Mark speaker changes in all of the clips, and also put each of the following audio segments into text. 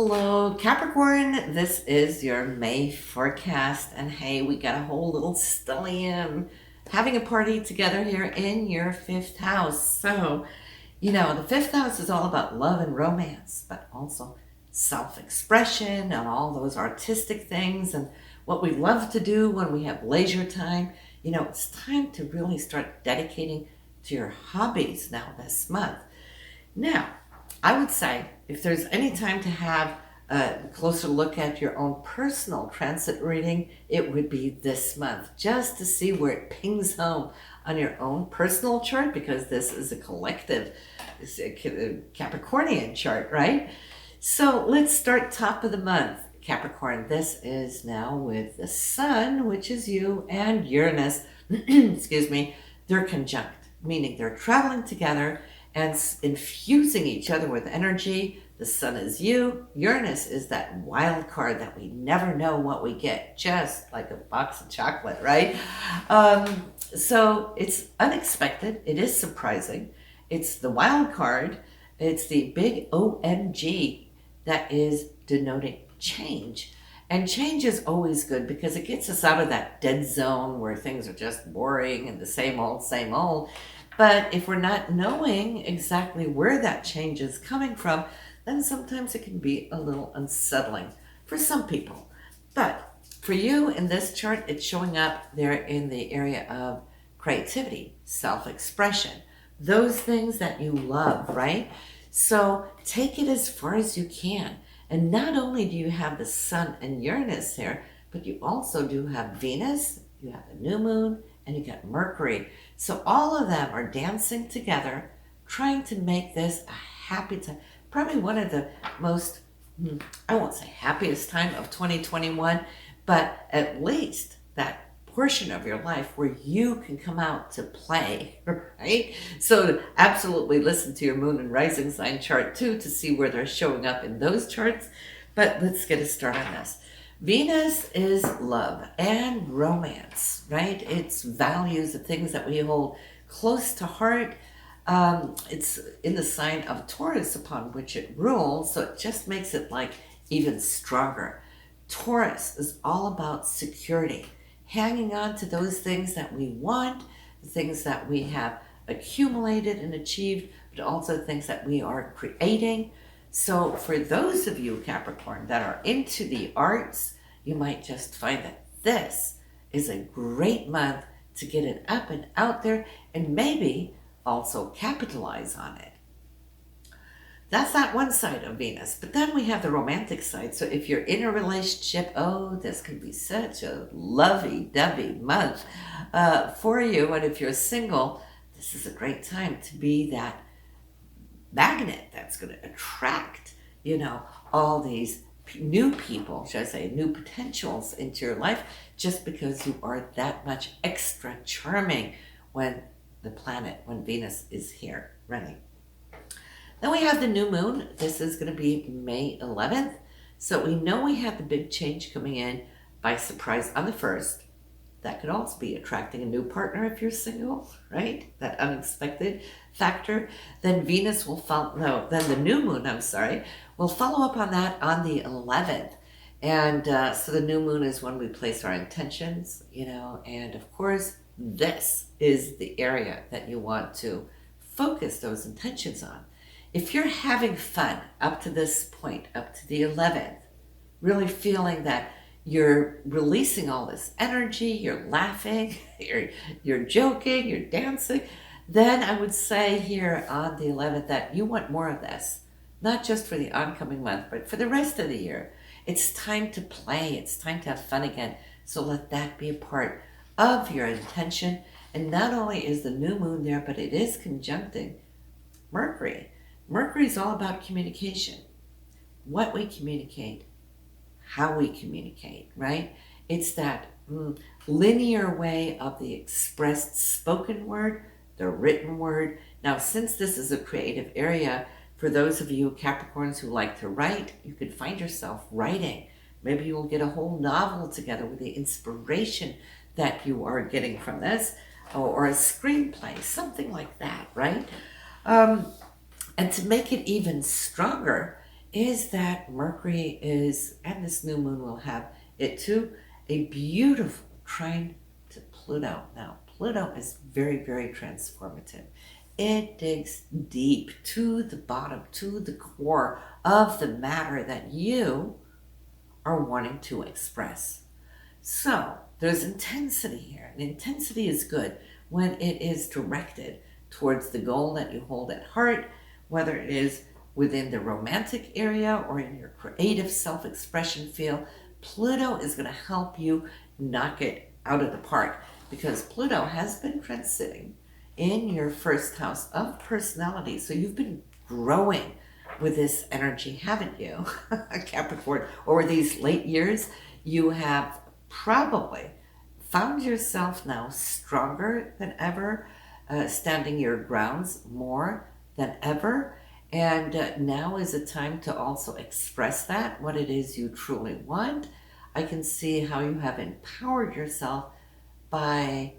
Speaker 1: Hello, Capricorn. This is your May forecast. And hey, we got a whole little stellium having a party together here in your fifth house. So, the fifth house is all about love and romance, but also self-expression and all those artistic things and what we love to do when we have leisure time. It's time to really start dedicating to your hobbies now this month. Now, I would say if there's any time to have a closer look at your own personal transit reading, it would be this month, just to see where it pings home on your own personal chart, because this is a collective, it's a Capricornian chart, right? So let's start top of the month. Capricorn, this is now with the Sun, which is you, and Uranus, excuse me, they're conjunct, meaning they're traveling together and infusing each other with energy. The Sun is you. Uranus is that wild card that we never know what we get, just like a box of chocolate, right? So it's unexpected. It is surprising. It's the wild card. It's the big OMG that is denoting change. And change is always good because it gets us out of that dead zone where things are just boring and the same old, same old. But if we're not knowing exactly where that change is coming from, then sometimes it can be a little unsettling for some people. But for you in this chart, it's showing up there in the area of creativity, self-expression, those things that you love, right? So take it as far as you can. And not only do you have the Sun and Uranus here, but you also do have Venus, you have the new moon, and you got Mercury. So all of them are dancing together, trying to make this a happy time. Probably one of the most, I won't say happiest time of 2021, but at least that portion of your life where you can come out to play, right? So absolutely listen to your moon and rising sign chart too to see where they're showing up in those charts. But let's get a start on this. Venus is love and romance, right? It's values, the things that we hold close to heart. It's in the sign of Taurus upon which it rules, so it just makes it like even stronger. Taurus is all about security, hanging on to those things that we want, the things that we have accumulated and achieved, but also things that we are creating. So for those of you, Capricorn, that are into the arts, you might just find that this is a great month to get it up and out there and maybe also capitalize on it. That's that one side of Venus. But then we have the romantic side. So if you're in a relationship, this can be such a lovey-dovey month for you. And if you're single, this is a great time to be that magnet that's going to attract, all these new people, should I say, new potentials into your life, just because you are that much extra charming when Venus is here running. Then we have the new moon. This is going to be May 11th. So we know we have the big change coming in by surprise on the 1st. That could also be attracting a new partner if you're single, right? That unexpected factor. Then the new moon, will follow up on that on the 11th. And so the new moon is when we place our intentions, and of course, this is the area that you want to focus those intentions on. If you're having fun up to this point, up to the 11th, really feeling that you're releasing all this energy, you're laughing, you're joking, you're dancing, then I would say here on the 11th that you want more of this, not just for the oncoming month, but for the rest of the year. It's time to play. It's time to have fun again. So let that be a part of your intention. And not only is the new moon there, but it is conjuncting Mercury. Mercury is all about communication. What we communicate, how we communicate, right? It's that linear way of the expressed spoken word, the written word. Now, since this is a creative area, for those of you Capricorns who like to write, you could find yourself writing. Maybe you'll get a whole novel together with the inspiration that you are getting from this, or a screenplay, something like that, right? And to make it even stronger, is that Mercury is, and this new moon will have it too, a beautiful trine to Pluto. Now, Pluto is very, very transformative. It digs deep to the bottom, to the core of the matter that you are wanting to express. So there's intensity here, and intensity is good when it is directed towards the goal that you hold at heart, whether it is within the romantic area or in your creative self-expression field. Pluto is going to help you knock it out of the park, because Pluto has been transiting in your first house of personality. So you've been growing with this energy, haven't you? Capricorn, over these late years, you have probably found yourself now stronger than ever, standing your grounds more than ever. And now is a time to also express that, what it is you truly want. I can see how you have empowered yourself by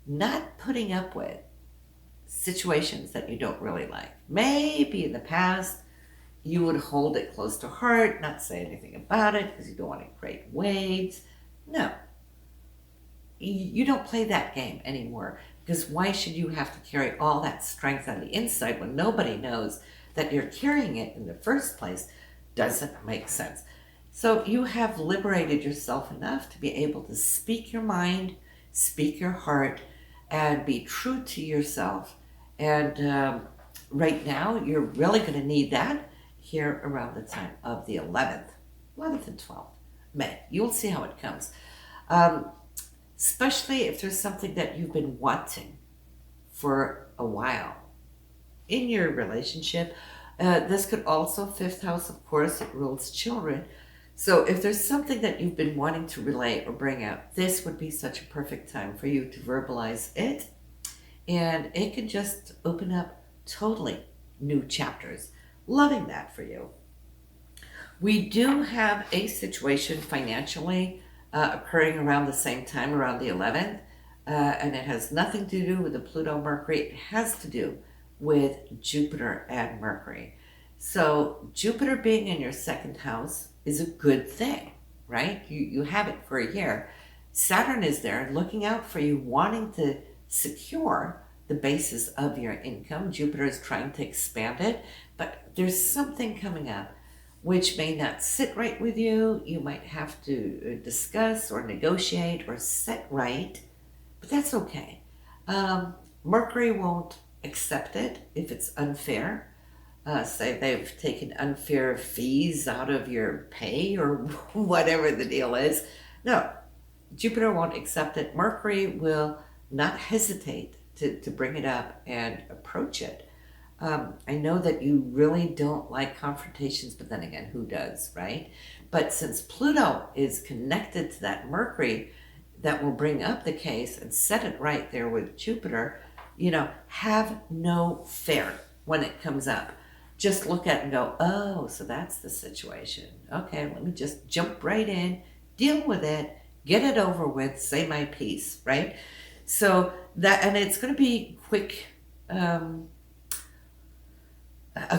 Speaker 1: not putting up with situations that you don't really like. Maybe in the past, you would hold it close to heart, not say anything about it because you don't want to create waves. No, you don't play that game anymore, because why should you have to carry all that strength on the inside when nobody knows that you're carrying it in the first place? Doesn't make sense. So you have liberated yourself enough to be able to speak your mind, speak your heart, and be true to yourself. And right now, you're really going to need that here around the time of the 11th and 12th May. You'll see how it comes. Especially if there's something that you've been wanting for a while in your relationship. This could also, fifth house, of course, it rules children. So if there's something that you've been wanting to relate or bring out, this would be such a perfect time for you to verbalize it. And it can just open up totally new chapters. Loving that for you. We do have a situation financially occurring around the same time, around the 11th. And it has nothing to do with the Pluto Mercury. It has to do with Jupiter and Mercury. So Jupiter being in your second house is a good thing, right? You have it for a year. Saturn is there looking out for you, wanting to secure the basis of your income. Jupiter is trying to expand it, but there's something coming up which may not sit right with you. You might have to discuss or negotiate or set right, but that's okay. Mercury won't accept it if it's unfair. Say they've taken unfair fees out of your pay or whatever the deal is. No, Jupiter won't accept it. Mercury will not hesitate to bring it up and approach it. I know that you really don't like confrontations, but then again, who does, right? But since Pluto is connected to that Mercury, that will bring up the case and set it right there with Jupiter. Have no fear when it comes up. Just look at it and go, oh, so that's the situation. Okay, let me just jump right in, deal with it, get it over with, say my piece, right? So that, and it's going to be quick, a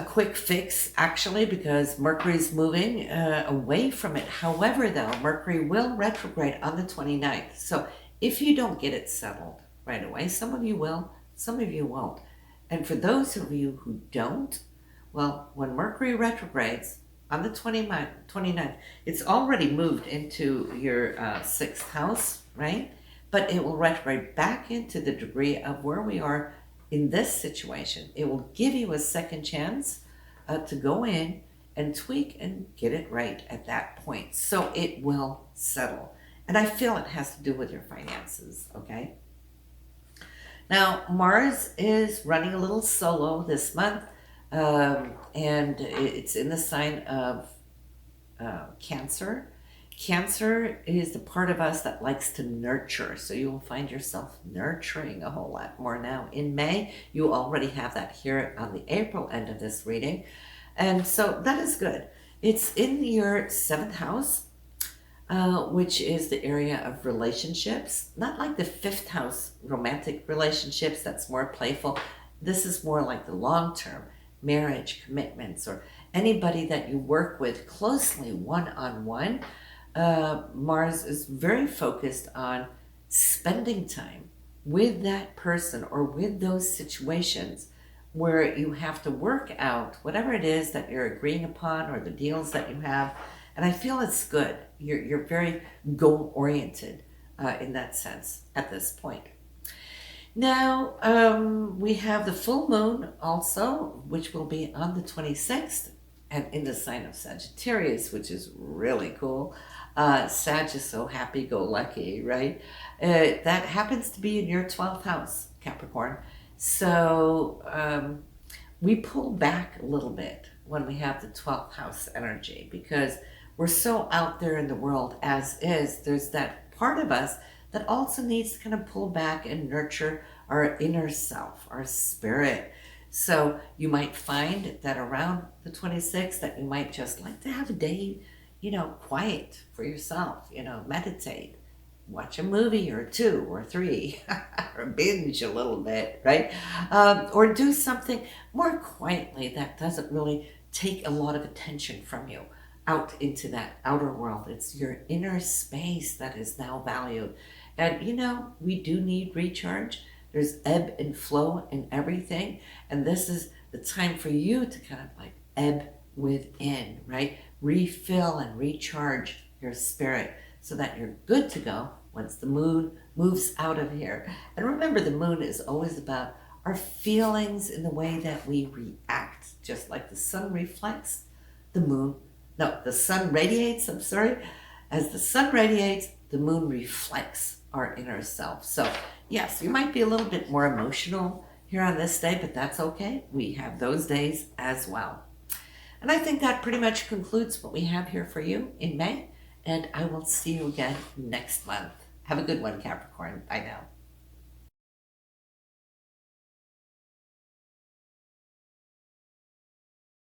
Speaker 1: quick fix, actually, because Mercury's moving away from it. However, though, Mercury will retrograde on the 29th. So if you don't get it settled right away, some of you will, some of you won't. And for those of you who don't, well, when Mercury retrogrades on the 29th, it's already moved into your 6th house, right? But it will retrograde back into the degree of where we are in this situation. It will give you a second chance to go in and tweak and get it right at that point. So it will settle. And I feel it has to do with your finances, okay? Now, Mars is running a little solo this month, and it's in the sign of Cancer. Cancer is the part of us that likes to nurture. So you will find yourself nurturing a whole lot more now. In May, you already have that here on the April end of this reading. And so that is good. It's in your 7th house, which is the area of relationships. Not like the 5th house romantic relationships, that's more playful. This is more like the long-term marriage commitments or anybody that you work with closely one-on-one, Mars is very focused on spending time with that person or with those situations where you have to work out whatever it is that you're agreeing upon or the deals that you have. And I feel it's good. You're very goal-oriented in that sense at this point. Now, we have the full moon also, which will be on the 26th and in the sign of Sagittarius, which is really cool. Sag is so happy-go-lucky, right? That happens to be in your 12th house, Capricorn. So we pull back a little bit when we have the 12th house energy because we're so out there in the world as is. There's that part of us that also needs to kind of pull back and nurture our inner self, our spirit. So you might find that around the 26th that you might just like to have a day, quiet for yourself, meditate, watch a movie or two or three, or binge a little bit, right? Or do something more quietly that doesn't really take a lot of attention from you out into that outer world. It's your inner space that is now valued. And we do need recharge. There's ebb and flow in everything. And this is the time for you to kind of like ebb within, right? Refill and recharge your spirit so that you're good to go once the moon moves out of here. And remember, the moon is always about our feelings in the way that we react. Just like the sun reflects, the sun radiates, As the sun radiates, the moon reflects our inner self. So yes, you might be a little bit more emotional here on this day, but that's okay. We have those days as well. And I think that pretty much concludes what we have here for you in May. And I will see you again next month. Have a good one, Capricorn. Bye now.